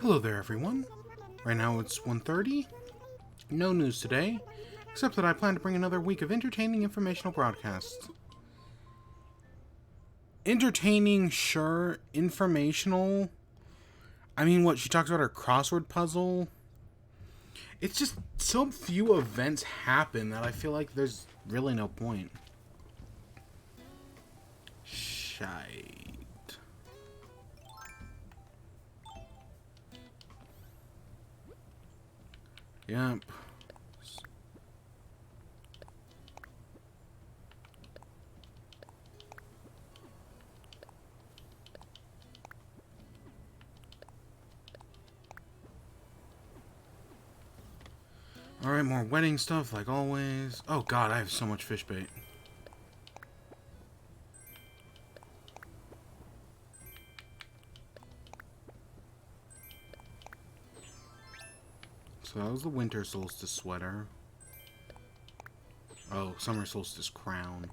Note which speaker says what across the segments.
Speaker 1: Hello there, everyone. Right now it's 1:30. No news today, except that I plan to bring another week of entertaining informational broadcasts. Entertaining, sure. Informational. I mean, what, she talks about her crossword puzzle? It's just so few events happen that I feel like there's really no point. Shite. Yep. Alright, more wedding stuff like always. Oh god, I have so much fish bait. So that was the winter solstice sweater. Oh, summer solstice crown.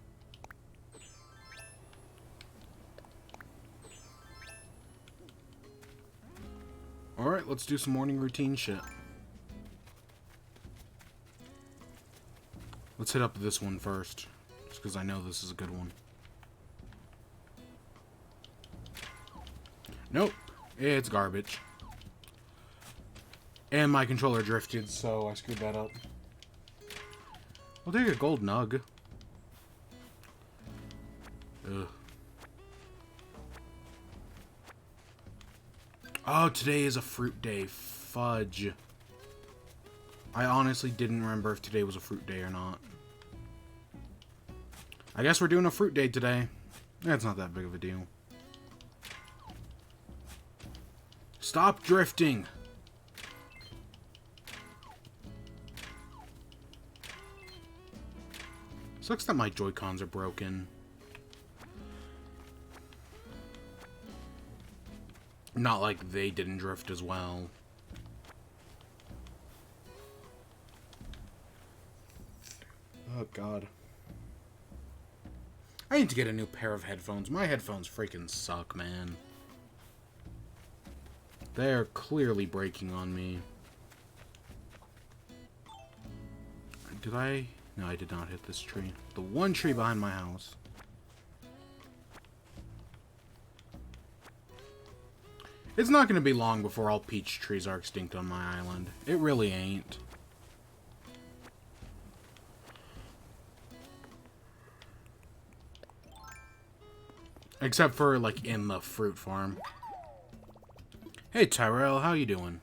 Speaker 1: Alright, let's do some morning routine shit. Let's hit up this one first, just because I know this is a good one. Nope, it's garbage. And my controller drifted, so I screwed that up. I'll take a gold nug. Ugh. Oh, today is a fruit day. Fudge. I honestly didn't remember if today was a fruit day or not. I guess we're doing a fruit day today. That's not that big of a deal. Stop drifting! Sucks that my Joy-Cons are broken. Not like they didn't drift as well. Oh, God. I need to get a new pair of headphones. My headphones freaking suck, man. They're clearly breaking on me. Did I? No, I did not hit this tree. The one tree behind my house. It's not going to be long before all peach trees are extinct on my island. It really ain't. Except for, like, in the fruit farm. Hey, Tyrell, how you doing?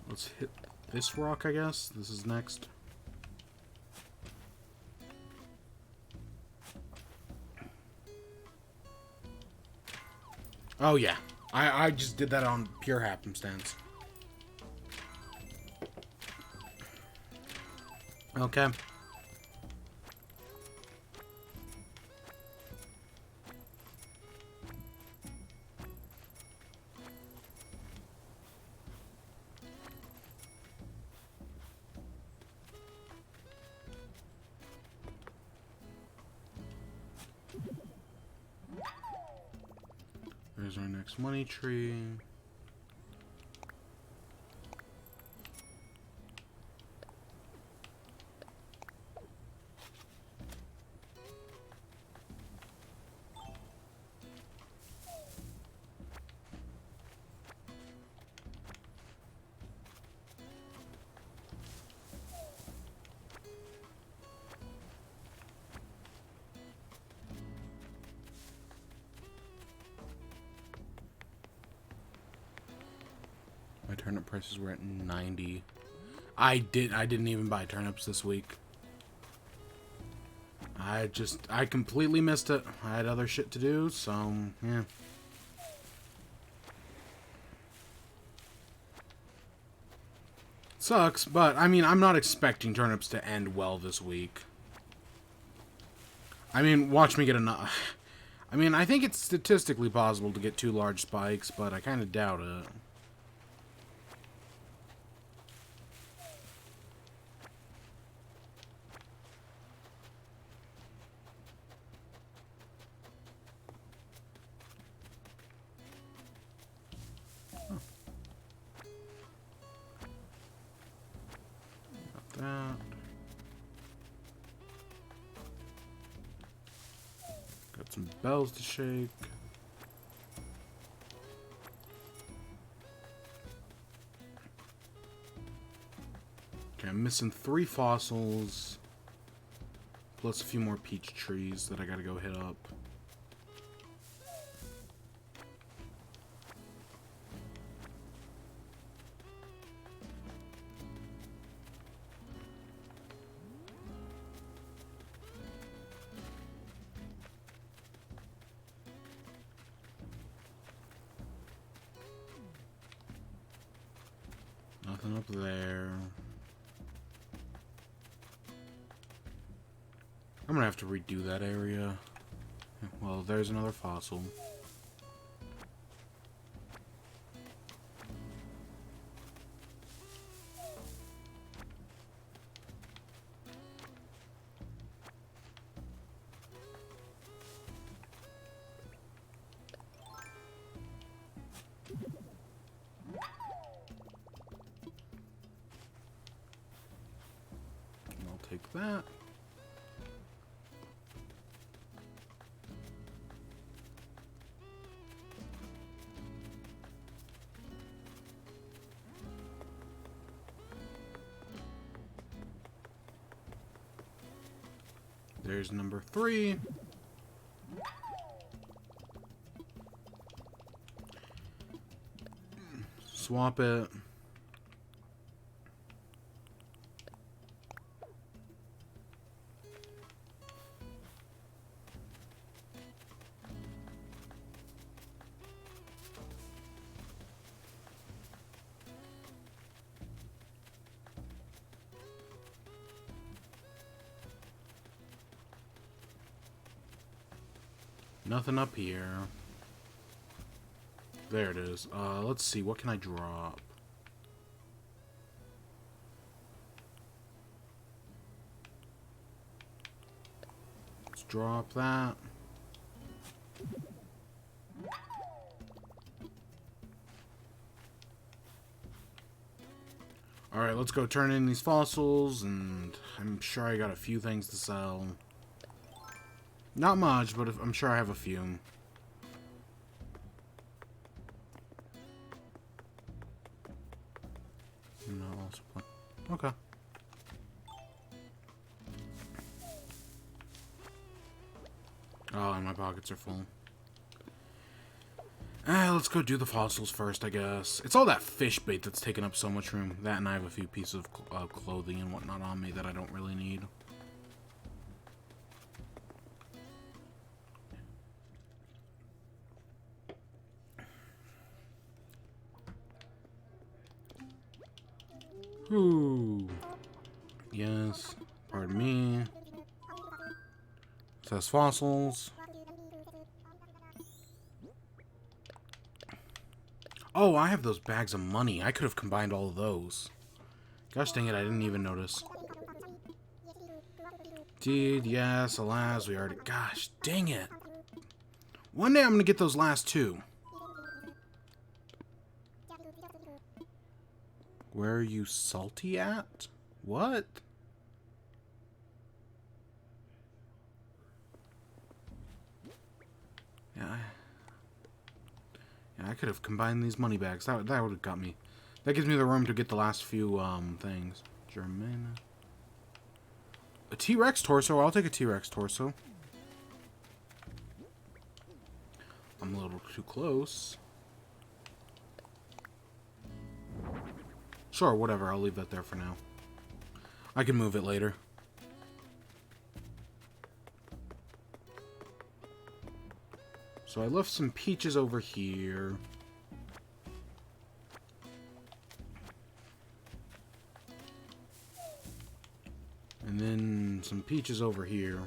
Speaker 1: Let's hit this rock, I guess. This is next. Oh, yeah. I just did that on pure happenstance. Okay. There's our next money tree. My turnip prices were at 90. I didn't even buy turnips this week. I completely missed it. I had other shit to do, so, yeah. Sucks, but, I mean, I'm not expecting turnips to end well this week. I mean, watch me get enough. I mean, I think it's statistically possible to get 2 large spikes, but I kind of doubt it. That. Got some bells to shake. Okay, I'm missing 3 fossils. Plus a few more peach trees that I gotta go hit up. Nothing up there. I'm gonna have to redo that area. Well, there's another fossil. I'll take that. There's number 3. Swap it. Nothing up here. There it is. Let's see. What can I drop? Let's drop that. Alright, let's go turn in these fossils, and I'm sure I got a few things to sell. Not much, but I'm sure I have a few. No, okay. Oh, and my pockets are full. Let's go do the fossils first, I guess. It's all that fish bait that's taking up so much room. That, and I have a few pieces of clothing and whatnot on me that I don't really need. Ooh. Yes. Pardon me. It says fossils. Oh, I have those bags of money. I could have combined all of those. Gosh dang it, I didn't even notice. Indeed, yes, alas, we already... Gosh dang it. One day I'm gonna get those last 2. Where are you salty at? What? Yeah, I could have combined these money bags. That would have got me. That gives me the room to get the last few things. German. A T-Rex torso. I'll take a T-Rex torso. I'm a little too close. Sure, whatever. I'll leave that there for now. I can move it later. So I left some peaches over here. And then some peaches over here.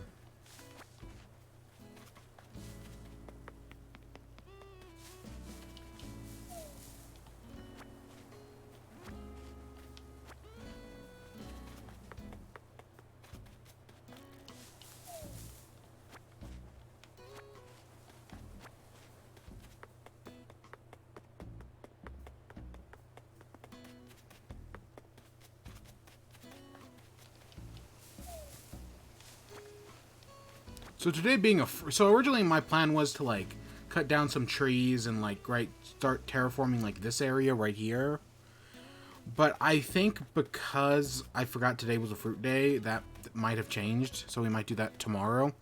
Speaker 1: So today being so originally my plan was to like cut down some trees and like start terraforming like this area right here. But I think because I forgot today was a fruit day, that might have changed. So we might do that tomorrow.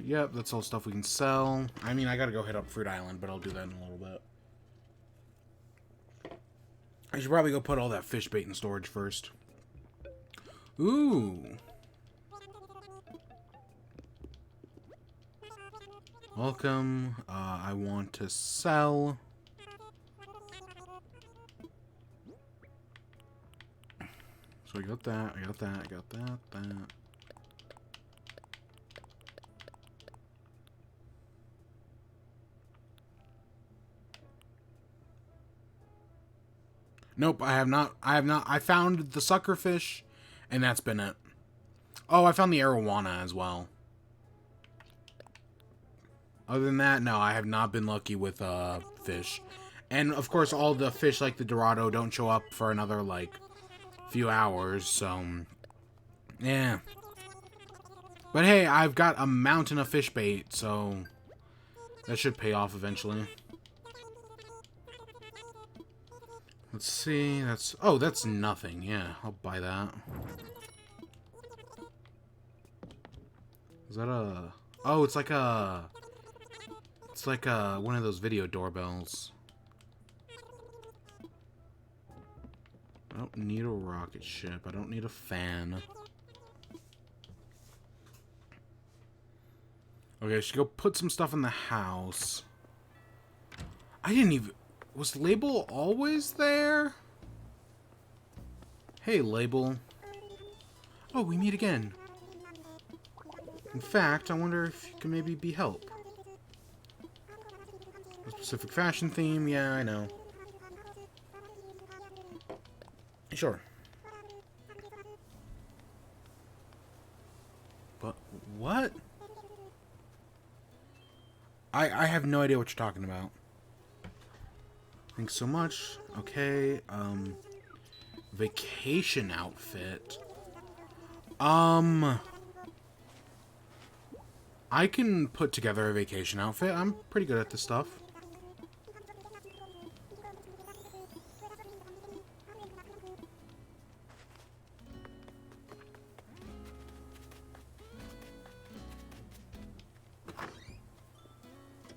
Speaker 1: Yep, that's all stuff we can sell. I mean, I gotta go hit up Fruit Island, but I'll do that in a little bit. I should probably go put all that fish bait in storage first. Ooh. Welcome. I want to sell. So I got that, I got that, I got that. Nope, I have not. I found the suckerfish, and that's been it. Oh, I found the arowana as well. Other than that, no, I have not been lucky with fish. And, of course, all the fish like the Dorado don't show up for another, like, few hours, so... yeah. But hey, I've got a mountain of fish bait, so... that should pay off eventually. Let's see, that's... oh, that's nothing. Yeah, I'll buy that. Is that a... oh, it's like a... it's like a... one of those video doorbells. I don't need a rocket ship. I don't need a fan. Okay, I should go put some stuff in the house. I didn't even... was Label always there? Hey, Label. Oh, we meet again. In fact, I wonder if you can maybe be help. A specific fashion theme? Yeah, I know. Sure. But, what? I have no idea what you're talking about. Thanks so much. Okay, vacation outfit. I can put together a vacation outfit. I'm pretty good at this stuff.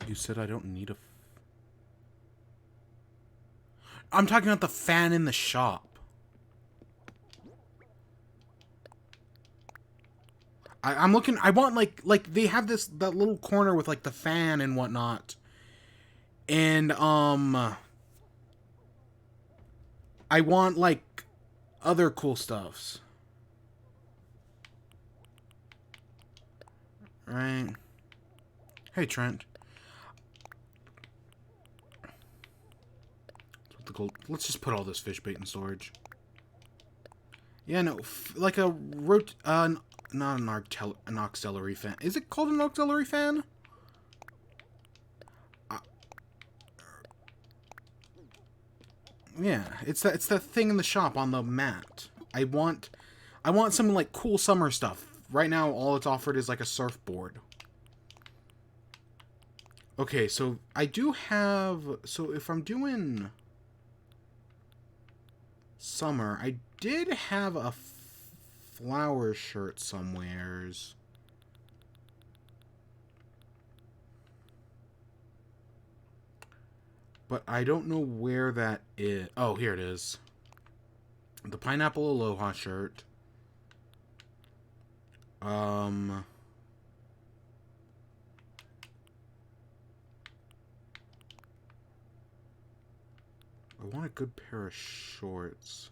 Speaker 1: You said I don't need a... I'm talking about the fan in the shop. I'm looking... I want, like they have that little corner with, like, the fan and whatnot. And, I want, like, other cool stuffs. Right. Hey, Trent. Let's just put all this fish bait in storage. Yeah, no, like a not an auxiliary fan. Is it called an auxiliary fan? Yeah, it's that thing in the shop on the mat. I want some like cool summer stuff. Right now, all it's offered is like a surfboard. Okay, so I do have... so if I'm doing summer, I did have a flower shirt somewheres. But I don't know where that is. Oh, here it is. The Pineapple Aloha shirt. I want a good pair of shorts.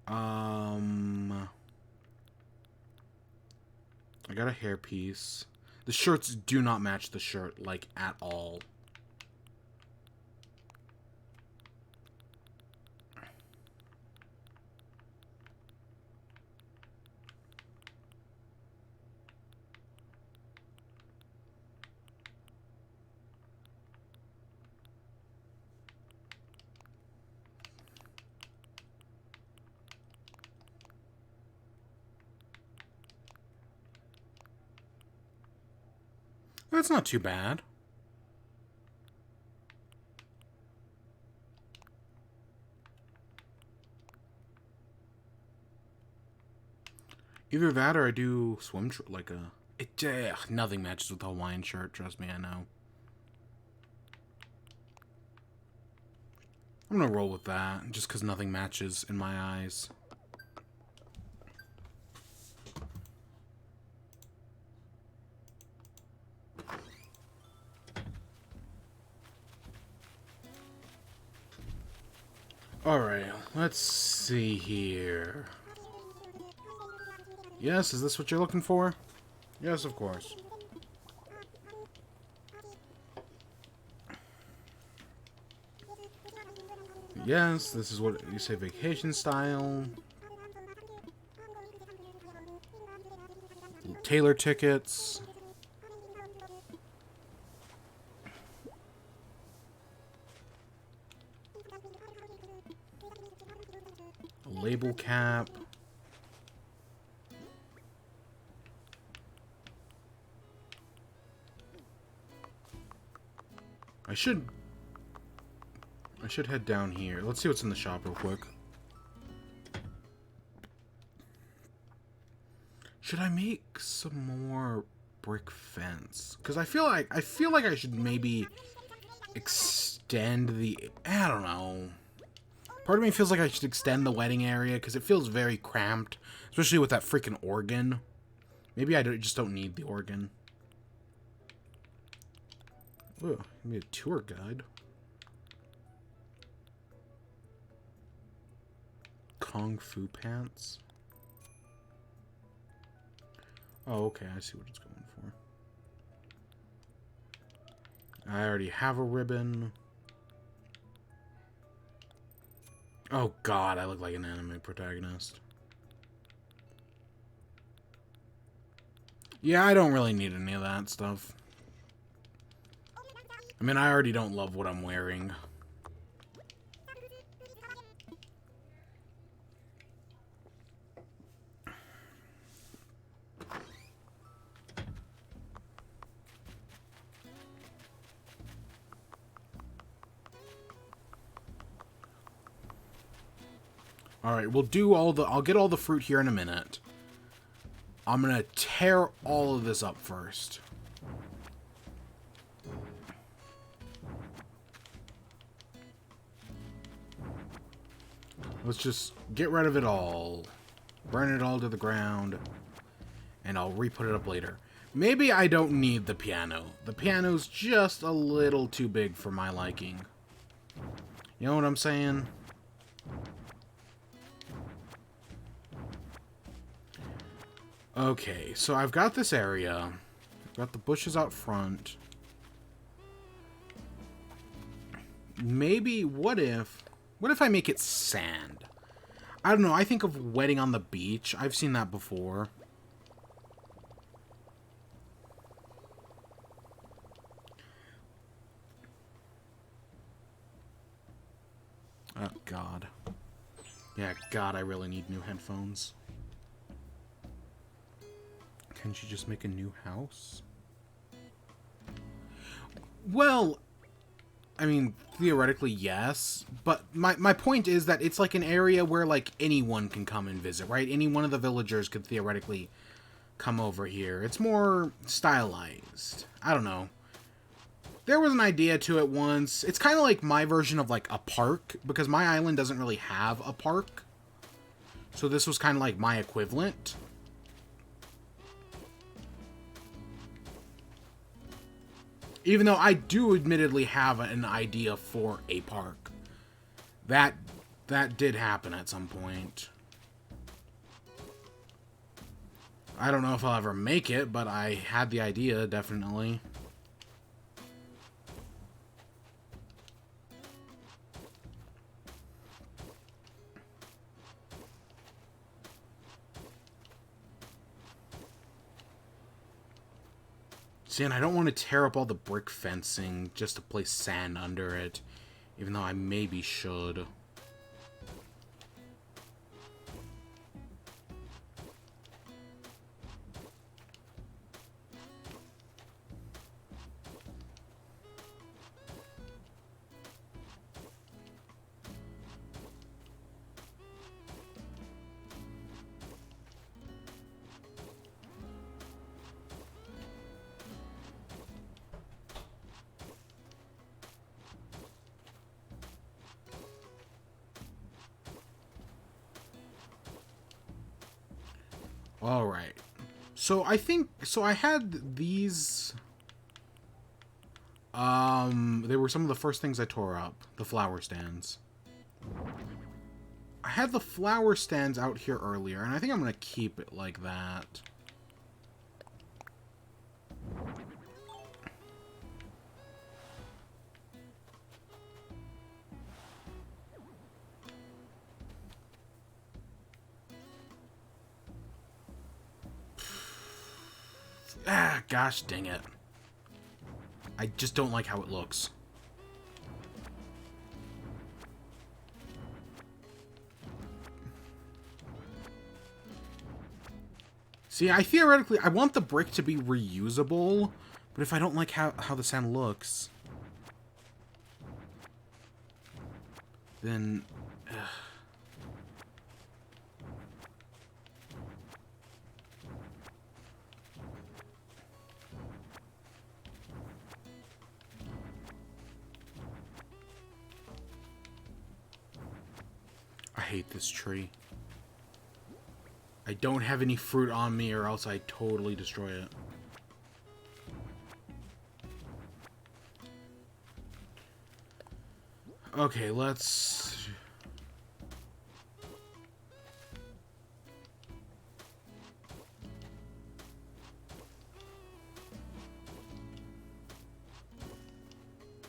Speaker 1: I got a hairpiece. The shirts do not match the shirt, like, at all. That's not too bad. Either that or I do swim like a... nothing matches with the Hawaiian shirt, trust me, I know. I'm gonna roll with that, just because nothing matches in my eyes. Alright, let's see here. Yes, is this what you're looking for? Yes, of course. Yes, this is what you say, vacation style. Tailor tickets. A label cap. I should head down here. Let's see what's in the shop real quick. Should I make some more brick fence? Because I feel like I should maybe extend the... I don't know. Part of me feels like I should extend the wedding area because it feels very cramped, especially with that freaking organ. Maybe I just don't need the organ. Ooh, give me a tour guide. Kung Fu pants. Oh, okay, I see what it's going for. I already have a ribbon. Oh god, I look like an anime protagonist. Yeah, I don't really need any of that stuff. I mean, I already don't love what I'm wearing. Alright, we'll do I'll get all the fruit here in a minute. I'm gonna tear all of this up first. Let's just get rid of it all. Burn it all to the ground. And I'll re-put it up later. Maybe I don't need the piano. The piano's just a little too big for my liking. You know what I'm saying? Okay, so I've got this area. I've got the bushes out front. Maybe, what if I make it sand? I don't know, I think of wedding on the beach. I've seen that before. Oh, God. Yeah, God, I really need new headphones. Can she just make a new house? Well, I mean, theoretically, yes. But my point is that it's like an area where, like, anyone can come and visit, right? Any one of the villagers could theoretically come over here. It's more stylized. I don't know. There was an idea to it once. It's kind of like my version of, like, a park, because my island doesn't really have a park. So this was kind of like my equivalent. Even though I do admittedly have an idea for a park. That did happen at some point. I don't know if I'll ever make it, but I had the idea, definitely. See, and I don't want to tear up all the brick fencing just to place sand under it, even though I maybe should. All right. So I think I had these. They were some of the first things I tore up. The flower stands. I had the flower stands out here earlier, and I think I'm gonna keep it like that. Ah, gosh dang it. I just don't like how it looks. See, I want the brick to be reusable, but if I don't like how the sand looks, then... I hate this tree. I don't have any fruit on me or else I totally destroy it. Okay, let's...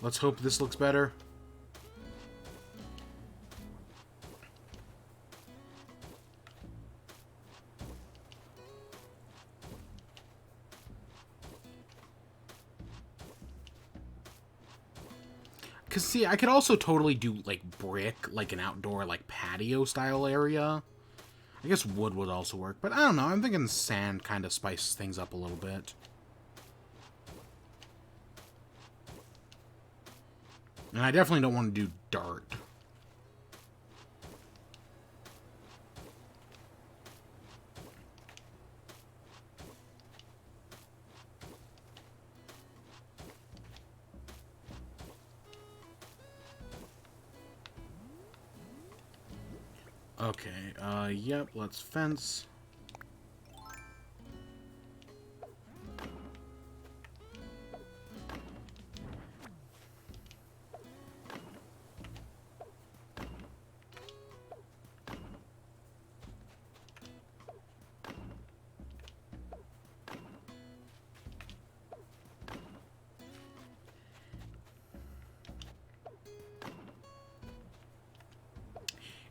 Speaker 1: Let's hope this looks better. Because, see, I could also totally do, like, brick, like an outdoor, like, patio-style area. I guess wood would also work, but I don't know. I'm thinking sand kind of spices things up a little bit. And I definitely don't want to do dirt. Okay, yep, let's fence.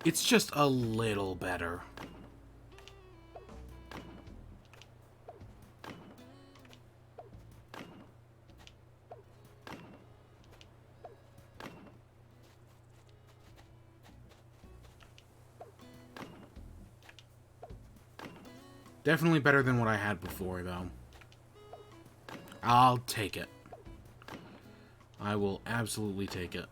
Speaker 1: It's just a little better. Definitely better than what I had before, though. I'll take it. I will absolutely take it.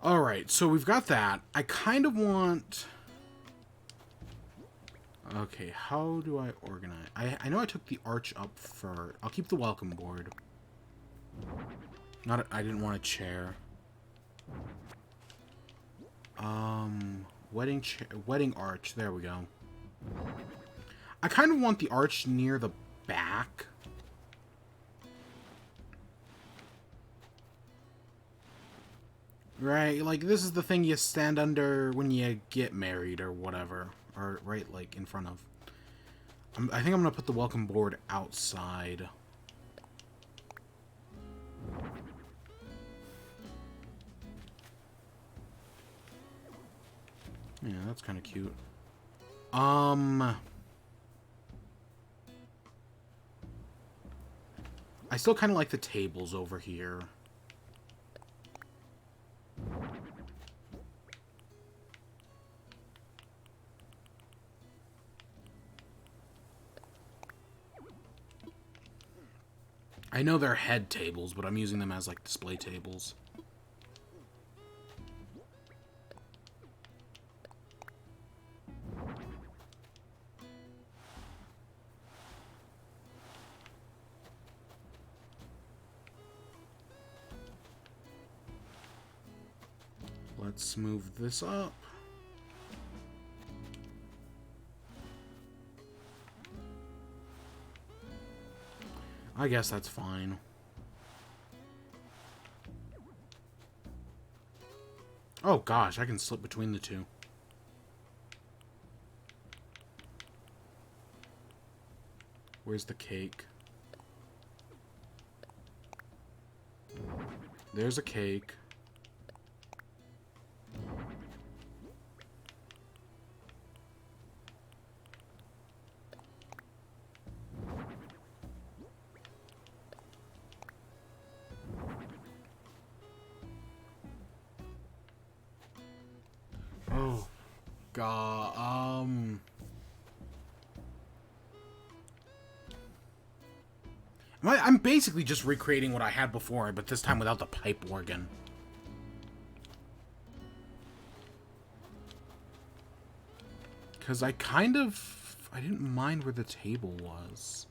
Speaker 1: Alright, so we've got that. I kind of want... Okay, how do I organize? I know I took the arch up first. I'll keep the welcome board. I didn't want a chair. Wedding arch. There we go. I kind of want the arch near the back. Right, like, this is the thing you stand under when you get married or whatever. Or, right, like, in front of. I think I'm gonna put the welcome board outside. Yeah, that's kind of cute. I still kind of like the tables over here. I know they're head tables, but I'm using them as, like, display tables. Let's move this up. I guess that's fine. Oh gosh, I can slip between the two. Where's the cake? There's a cake. Oh, God. I'm basically just recreating what I had before, but this time without the pipe organ. Because I didn't mind where the table was.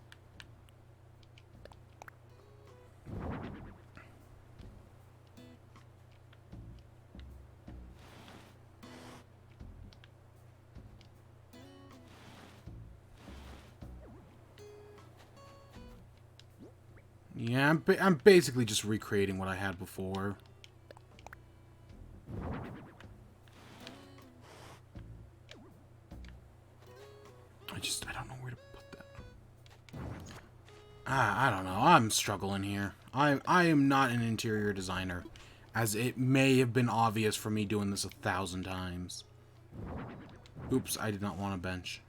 Speaker 1: Yeah, I'm basically just recreating what I had before. I don't know where to put that. I don't know. I'm struggling here. I am not an interior designer, as it may have been obvious for me doing this 1,000 times. Oops, I did not want a bench.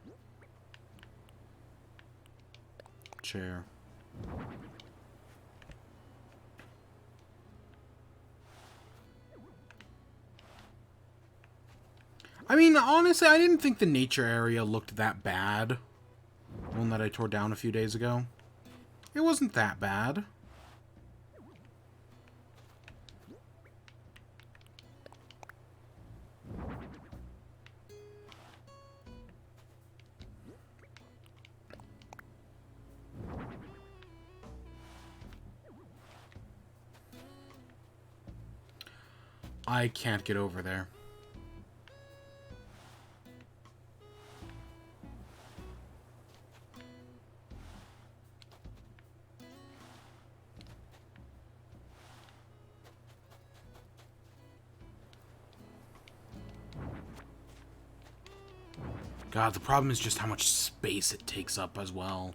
Speaker 1: Chair. I mean, honestly, I didn't think the nature area looked that bad. The one that I tore down a few days ago. It wasn't that bad. I can't get over there. God, the problem is just how much space it takes up as well.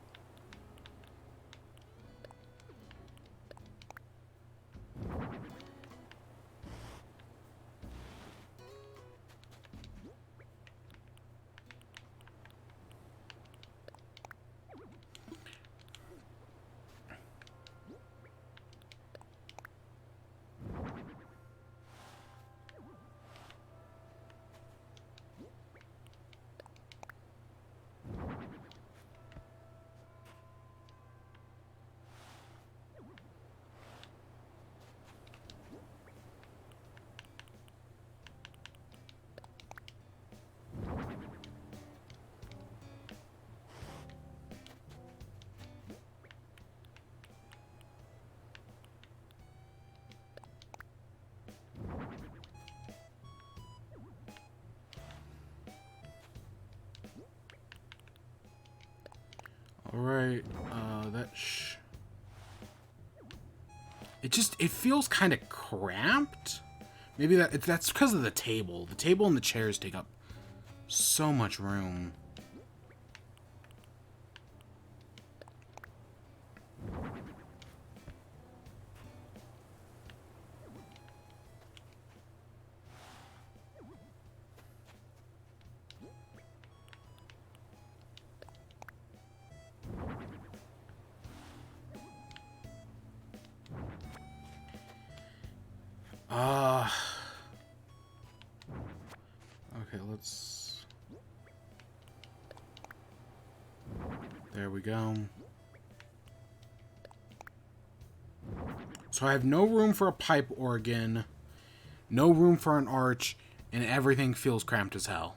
Speaker 1: Alright, it feels kind of cramped. Maybe that's because of the table. The table and the chairs take up so much room. Okay, let's... There we go. So I have no room for a pipe organ, no room for an arch, and everything feels cramped as hell.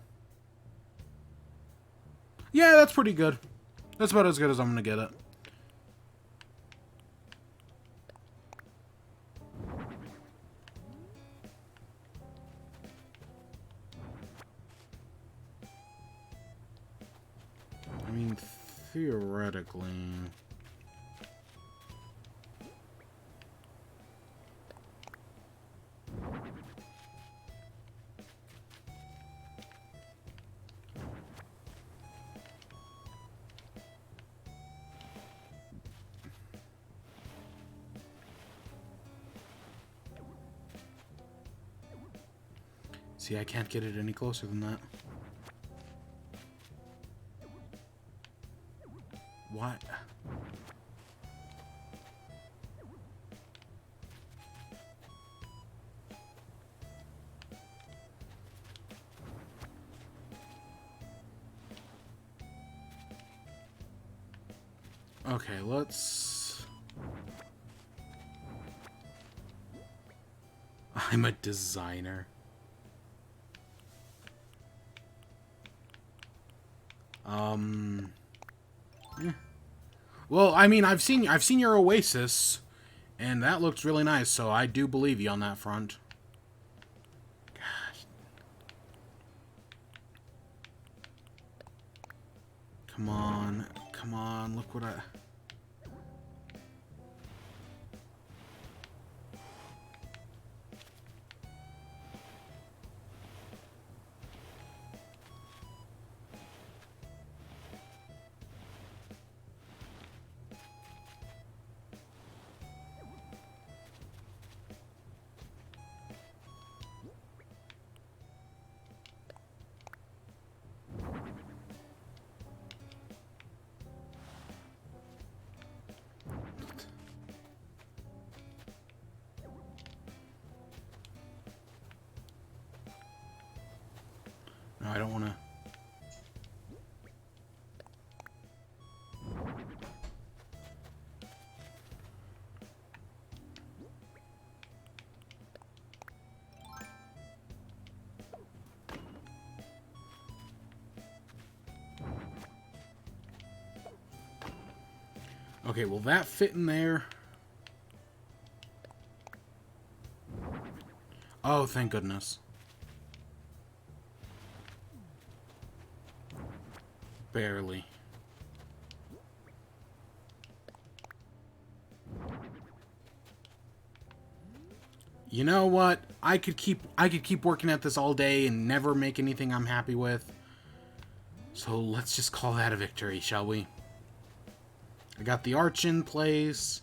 Speaker 1: Yeah, that's pretty good. That's about as good as I'm gonna get it. I mean, theoretically... See, I can't get it any closer than that. What? Okay, let's... I'm a designer. Yeah. Well, I mean, I've seen your Oasis, and that looks really nice, so I do believe you on that front. Gosh. Come on, look what I... No, I don't want to... Okay, will that fit in there? Oh, thank goodness. Barely. You know what? I could keep working at this all day and never make anything I'm happy with. So let's just call that a victory, shall we? I got the arch in place.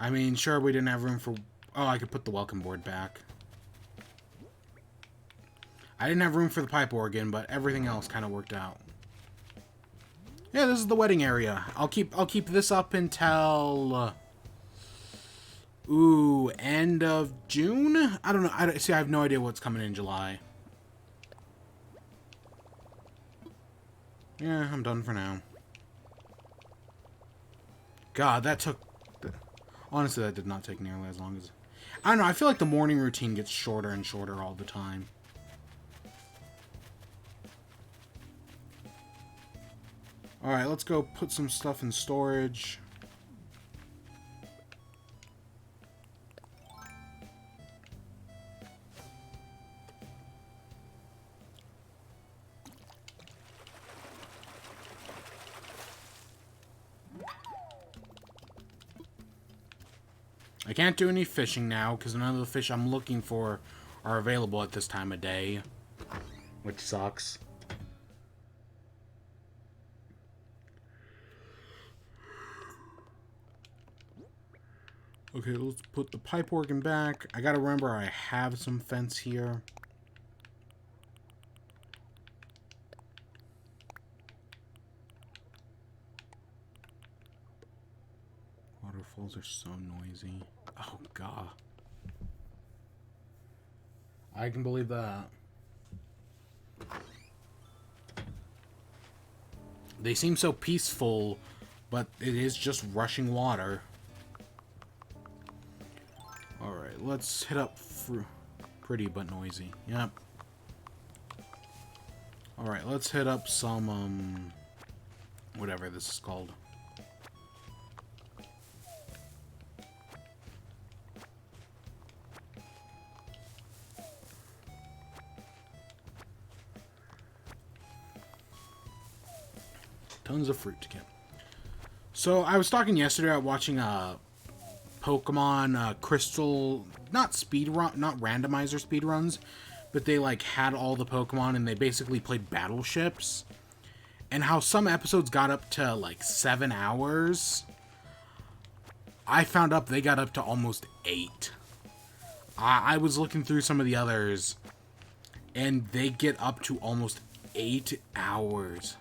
Speaker 1: I mean, sure, we didn't have room for... Oh, I could put the welcome board back. I didn't have room for the pipe organ, but everything else kind of worked out. Yeah, this is the wedding area. I'll keep this up until... ooh, end of June? I don't know. I have no idea what's coming in July. Yeah, I'm done for now. God, that took... Honestly, that did not take nearly as long as... I don't know, I feel like the morning routine gets shorter and shorter all the time. Alright, let's go put some stuff in storage. I can't do any fishing now because none of the fish I'm looking for are available at this time of day, which sucks. Okay, let's put the pipe organ back. I gotta remember I have some fence here. Waterfalls are so noisy. Oh, God. I can believe that. They seem so peaceful, but it is just rushing water. Alright, let's hit up pretty but noisy. Yep. Alright, let's hit up some, whatever this is called. Tons of fruit to get. So, I was talking yesterday about watching Pokemon Crystal, not randomizer speedruns, but they like had all the Pokemon and they basically played battleships. And how some episodes got up to like 7 hours. I found up they got up to almost 8. I was looking through some of the others and they get up to almost 8 hours.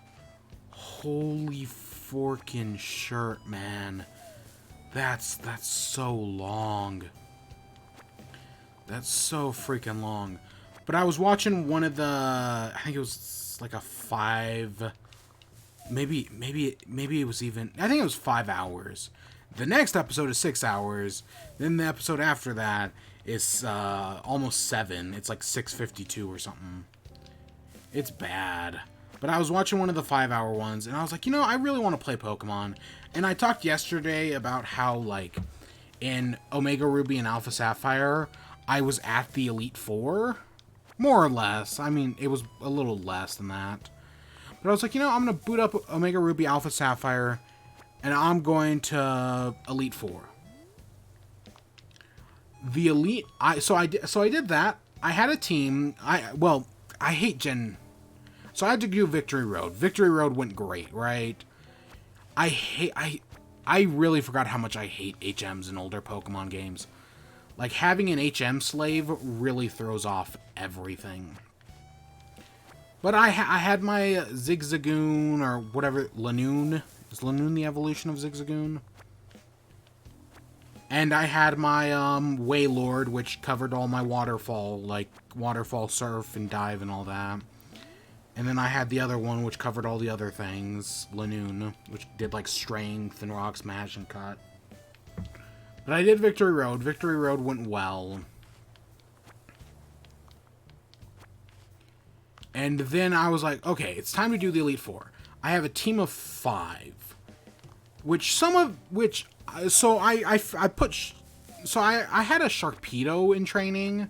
Speaker 1: Holy forkin' shirt, man. That's so long. That's so freaking long. But I was watching one of the, I think it was like a 5, maybe it was even, I think it was 5 hours. The next episode is 6 hours. Then the episode after that is almost 7. It's like 6:52 or something. It's bad. But I was watching one of the 5-hour ones, and I was like, you know, I really want to play Pokemon. And I talked yesterday about how, like, in Omega Ruby and Alpha Sapphire, I was at the Elite Four. More or less. I mean, it was a little less than that. But I was like, you know, I'm going to boot up Omega Ruby, Alpha Sapphire, and I'm going to Elite Four. The Elite... So I did that. I had a team. I hate Gen... So I had to do Victory Road. Victory Road went great, right? I really forgot how much I hate HMs in older Pokemon games. Like, having an HM slave really throws off everything. But I had my Zigzagoon, or whatever, Lanoon. Is Lanoon the evolution of Zigzagoon? And I had my Wailord, which covered all my waterfall, like waterfall surf and dive and all that. And then I had the other one, which covered all the other things, Lanoon, which did, like, Strength and Rock Smash and Cut. But I did Victory Road. Victory Road went well. And then I was like, okay, it's time to do the Elite Four. I have a team of 5. So I had a Sharpedo in training.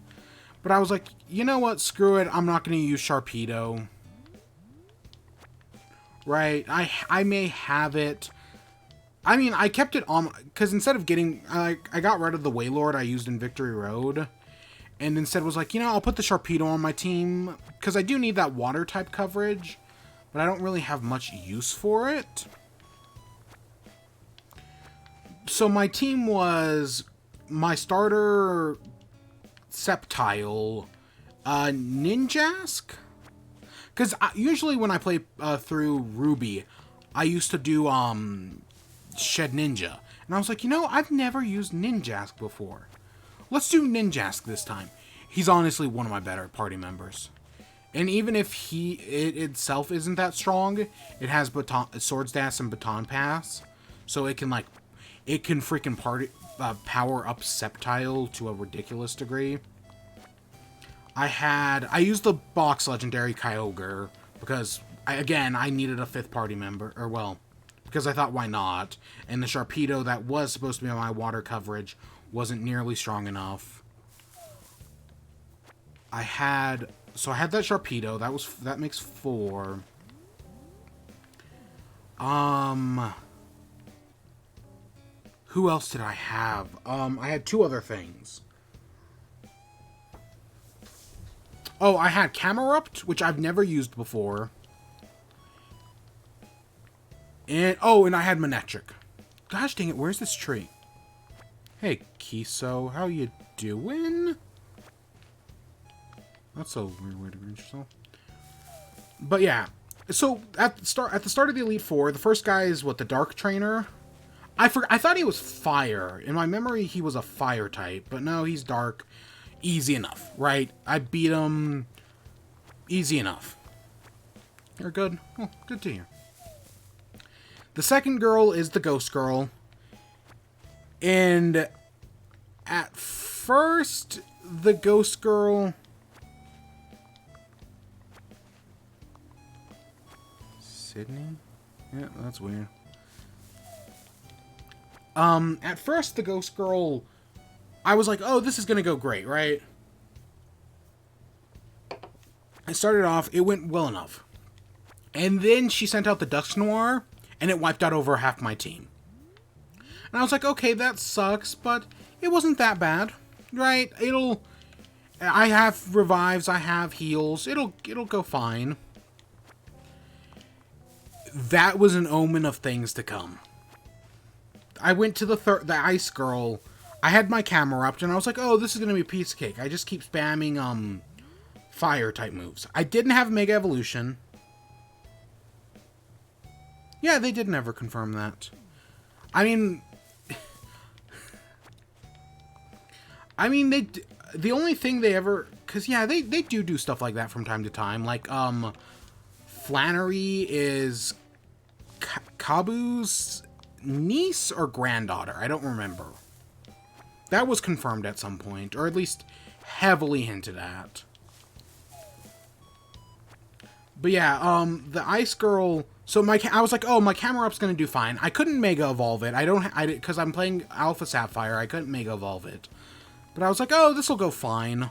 Speaker 1: But I was like, you know what, screw it, I'm not going to use Sharpedo. Right, I may have it. I mean, I kept it on, because instead of getting, I got rid of the Wailord I used in Victory Road, and instead was like, you know, I'll put the Sharpedo on my team, because I do need that water type coverage, but I don't really have much use for it. So my team was my starter Sceptile, Ninjask. Because usually when I play through Ruby, I used to do Shed Ninja. And I was like, you know, I've never used Ninjask before. Let's do Ninjask this time. He's honestly one of my better party members. And even if it itself isn't that strong, it has Swords Dance and Baton Pass. So it can freaking power up Sceptile to a ridiculous degree. I used the box legendary Kyogre because I needed a 5th party member, or well, because I thought why not, and the Sharpedo that was supposed to be on my water coverage wasn't nearly strong enough. I had that Sharpedo, that makes 4. Who else did I have? I had two other things. Oh, I had Camerupt, which I've never used before. And I had Manectric. Gosh dang it, where's this tree? Hey, Kiso, how you doing? That's a weird way to greet yourself. But yeah, so at the start of the Elite Four, the first guy is what, the Dark Trainer. I thought he was fire. In my memory, he was a fire type, but no, he's dark. Easy enough, right? I beat him easy enough. You're good. Oh, good to hear. The second girl is the Ghost Girl. And at first, the Ghost Girl... Sydney? Yeah, that's weird. At first, the Ghost Girl, I was like, oh, this is gonna go great, right? I started off, it went well enough. And then she sent out the Dusk Noir, and it wiped out over half my team. And I was like, okay, that sucks, but it wasn't that bad, right? I have revives, I have heals, it'll go fine. That was an omen of things to come. I went to the Ice Girl. I had my Camerupt, and I was like, oh, this is going to be a piece of cake. I just keep spamming, fire-type moves. I didn't have Mega Evolution. Yeah, they did never confirm that. I mean... the only thing they ever... Because, yeah, they do stuff like that from time to time. Like, Flannery is Kabu's niece or granddaughter. I don't remember. That was confirmed at some point, or at least heavily hinted at. But yeah, the Ice Girl... So I was like, oh, my Camerupt's gonna do fine. I couldn't Mega Evolve it. Because I'm playing Alpha Sapphire, I couldn't Mega Evolve it. But I was like, oh, this will go fine.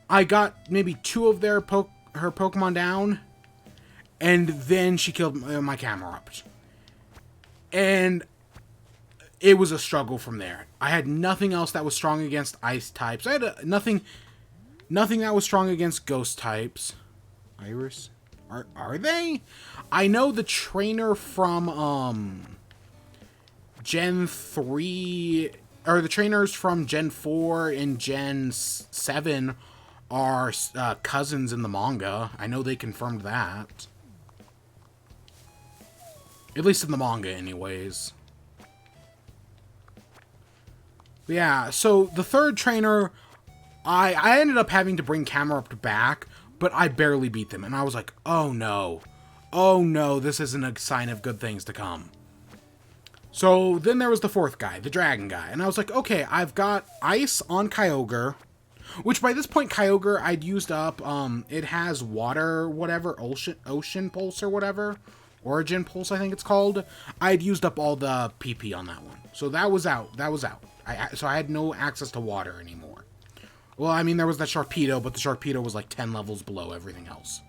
Speaker 1: I got maybe two of her Pokemon down, and then she killed my Camerupt. And it was a struggle from there. I had nothing else that was strong against ice types. I had nothing that was strong against ghost types. Iris? Are they? I know the trainer from Gen 3, or the trainers from Gen 4 and Gen 7 are cousins in the manga. I know they confirmed that. At least in the manga, anyways. But yeah, so the third trainer, I ended up having to bring Camerupt back, but I barely beat them. And I was like, oh no. Oh no, this isn't a sign of good things to come. So then there was the fourth guy, the dragon guy. And I was like, okay, I've got ice on Kyogre. Which by this point, Kyogre, I'd used up, it has water, whatever, ocean pulse or whatever. Origin pulse, I think it's called. I'd used up all the PP on that one. So that was out. So I had no access to water anymore. Well, I mean, there was that Sharpedo, but the Sharpedo was like 10 levels below everything else.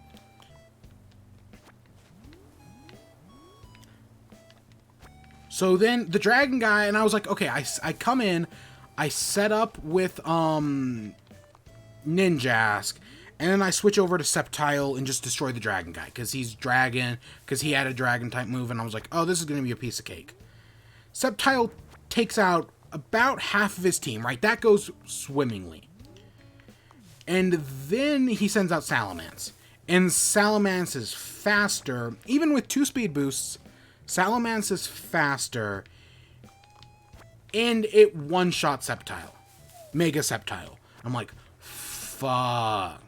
Speaker 1: So then the dragon guy, and I was like, okay, I come in, I set up with Ninjask, and then I switch over to Sceptile and just destroy the dragon guy, because he had a dragon type move, and I was like, oh, this is going to be a piece of cake. Sceptile takes out about half of his team, right? That goes swimmingly. And then he sends out Salamence. And Salamence is faster. Even with 2 speed boosts, Salamence is faster. And it one-shot Sceptile. Mega Sceptile. I'm like, fuck.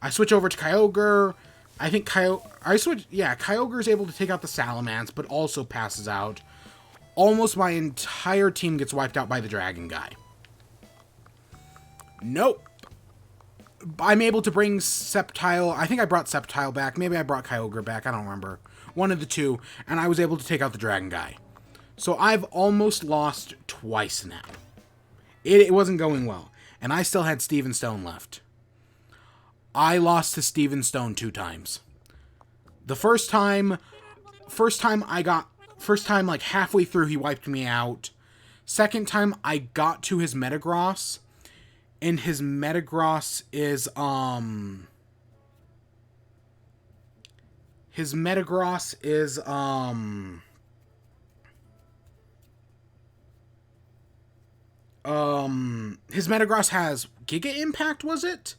Speaker 1: I switch over to Kyogre. I think Kyogre is able to take out the Salamence, but also passes out. Almost my entire team gets wiped out by the dragon guy. Nope. I'm able to bring Sceptile. I think I brought Sceptile back. Maybe I brought Kyogre back. I don't remember. One of the two. And I was able to take out the dragon guy. So I've almost lost twice now. It wasn't going well. And I still had Steven Stone left. I lost to Steven Stone 2 times. The first time I got First time, like, halfway through, he wiped me out. Second time, I got to his Metagross, and his Metagross is, His Metagross is, His Metagross has Giga Impact, was it?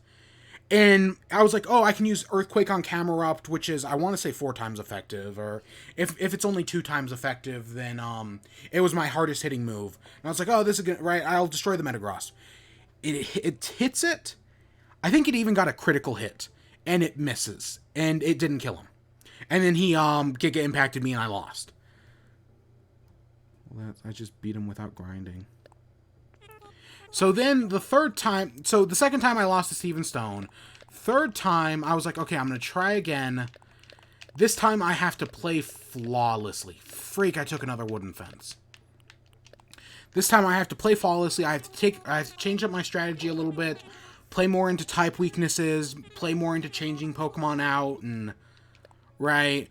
Speaker 1: And I was like, oh, I can use Earthquake on Camerupt, which is, I want to say 4 times effective, or if it's only 2 times effective, then it was my hardest hitting move. And I was like, oh, this is good, right? I'll destroy the Metagross. It hits it. I think it even got a critical hit, and it misses, and it didn't kill him. And then he Giga Impacted me, and I lost. Well, I just beat him without grinding. So then the second time I lost to Steven Stone. Third time, I was like, okay, I'm going to try again. This time I have to play flawlessly. Freak, I took another wooden fence. This time I have to play flawlessly. I have to change up my strategy a little bit. Play more into type weaknesses. Play more into changing Pokemon out. And I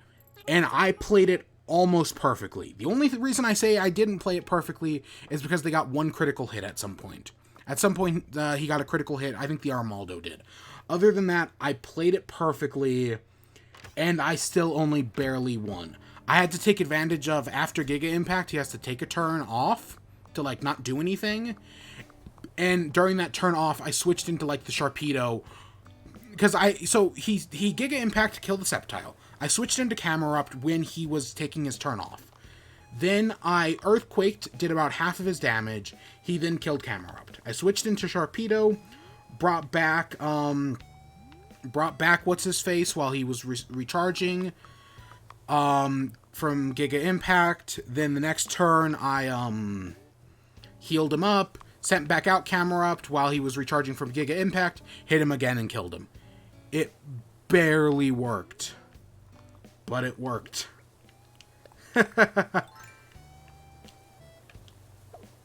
Speaker 1: played it almost perfectly. The only reason I say I didn't play it perfectly is because they got 1 critical hit at some point. At some point, he got a critical hit. I think the Armaldo did. Other than that, I played it perfectly, and I still only barely won. I had to take advantage of, after Giga Impact, he has to take a turn off to, like, not do anything. And during that turn off, I switched into, like, the Sharpedo. Because he Giga Impact to kill the Sceptile. I switched into Camerupt when he was taking his turn off. Then I Earthquaked, did about half of his damage. He then killed Camerupt. I switched into Sharpedo, brought back what's-his-face while he was recharging from Giga Impact. Then the next turn, I healed him up, sent back out Camerupt while he was recharging from Giga Impact, hit him again and killed him. It barely worked. But it worked.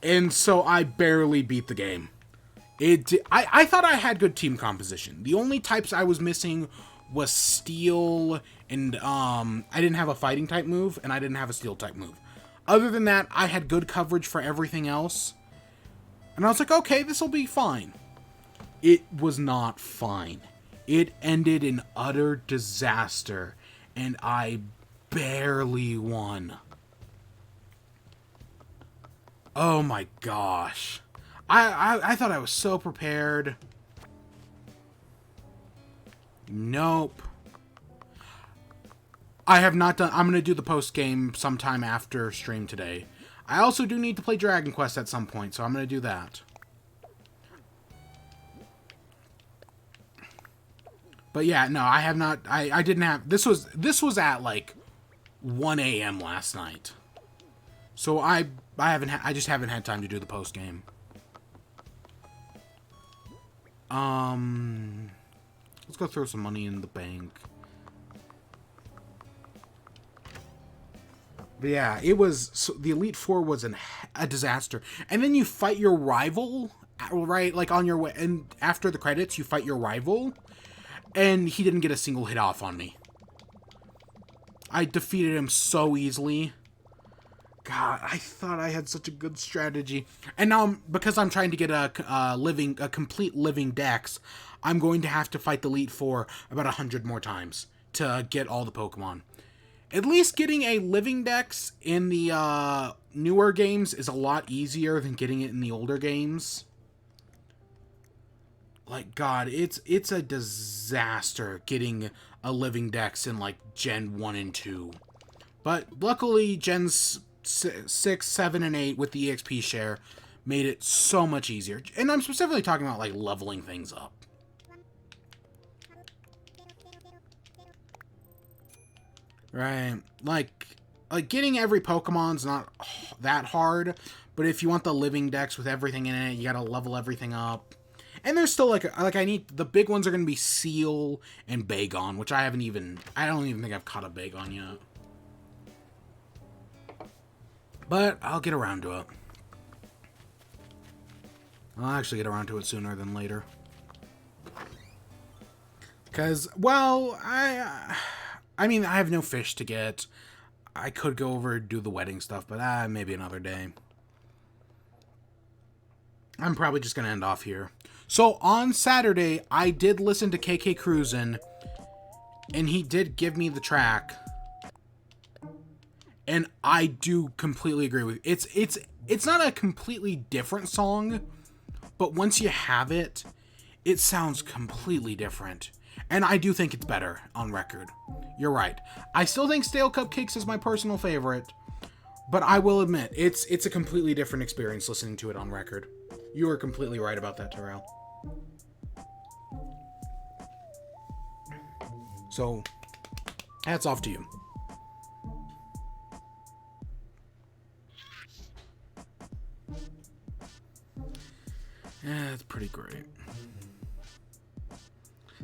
Speaker 1: And so I barely beat the game. I thought I had good team composition. The only types I was missing was Steel, and I didn't have a Fighting type move, and I didn't have a Steel type move. Other than that, I had good coverage for everything else. And I was like, okay, this will be fine. It was not fine. It ended in utter disaster. And I barely won. Oh my gosh. I thought I was so prepared. Nope. I have not done... I'm going to do the post-game sometime after stream today. I also do need to play Dragon Quest at some point, so I'm going to do that. But yeah, no, I have not... I didn't have... This was at, like, 1 a.m. last night. So I just haven't had time to do the post-game. Let's go throw some money in the bank. But yeah, it was... So the Elite Four was a disaster. And then you fight your rival, right? Like, on your way... And after the credits, you fight your rival... And he didn't get a single hit off on me. I defeated him so easily. God, I thought I had such a good strategy. And now, because I'm trying to get a complete living dex, I'm going to have to fight the Elite Four about 100 more times to get all the Pokemon. At least getting a living dex in the newer games is a lot easier than getting it in the older games. Like, God, it's a disaster getting a living dex in, like, Gen 1 and 2. But luckily, Gens 6, 7, and 8 with the EXP share made it so much easier. And I'm specifically talking about, like, leveling things up. Right? Like getting every Pokemon's not that hard, but if you want the living dex with everything in it, you gotta level everything up. And there's still, like I need... The big ones are going to be Seal and Bagon, which I don't even think I've caught a Bagon yet. But I'll get around to it. I'll actually get around to it sooner than later. Because, well, I mean, I have no fish to get. I could go over and do the wedding stuff, but maybe another day. I'm probably just going to end off here. So on Saturday, I did listen to KK Cruisin', and he did give me the track. And I do completely agree with you. It's not a completely different song, but once you have it, it sounds completely different. And I do think it's better on record. You're right. I still think Stale Cupcakes is my personal favorite, but I will admit, it's a completely different experience listening to it on record. You are completely right about that, Terrell. So, hats off to you. Yeah, that's pretty great.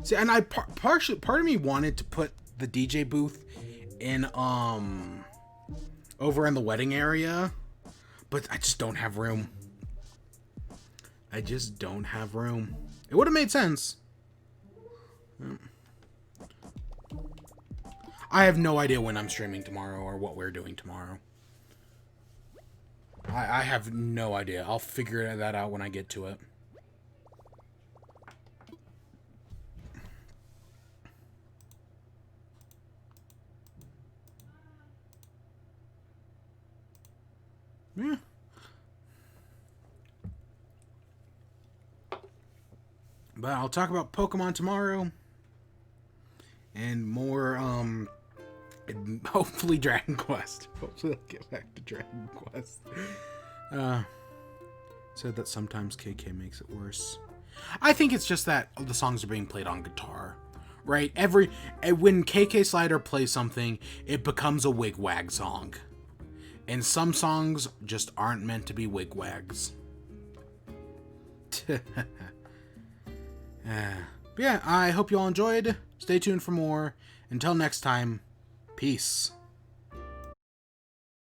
Speaker 1: See, and part of me wanted to put the DJ booth in over in the wedding area, but I just don't have room. I just don't have room. It would have made sense. I have no idea when I'm streaming tomorrow or what we're doing tomorrow. I have no idea. I'll figure that out when I get to it. Yeah. But I'll talk about Pokemon tomorrow. And more, and hopefully Dragon Quest. Hopefully I'll get back to Dragon Quest. Said that sometimes KK makes it worse. I think it's just that the songs are being played on guitar. Right? When KK Slider plays something, it becomes a wigwag song. And some songs just aren't meant to be wigwags. Yeah, I hope you all enjoyed. Stay tuned for more. Until next time, peace.